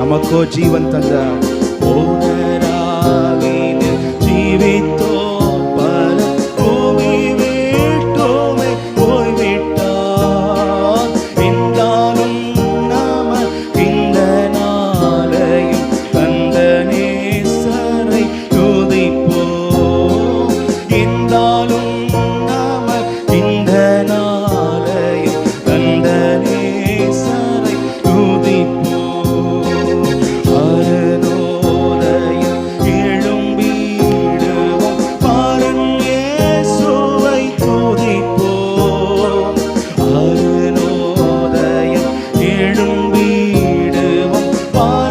நமக்கோ ஜீவன் தந்தார். ஓனராகினு ஜீவித்தோ பல பூமி விட்டோமே போய்விட்டார். என்றாலும் நாம இந்த நாளையும் தந்த நேசரை துதிப்போம். என்றாலும் நாம இந்த நாளையும் தந்த நேசரை துதிப்போம். அருணோதயம் எழும்பிடுவோம், பாரன் இயேசுவை துதிப்போம். அருணோதயம் எழும்பிடுவோம், பாரன்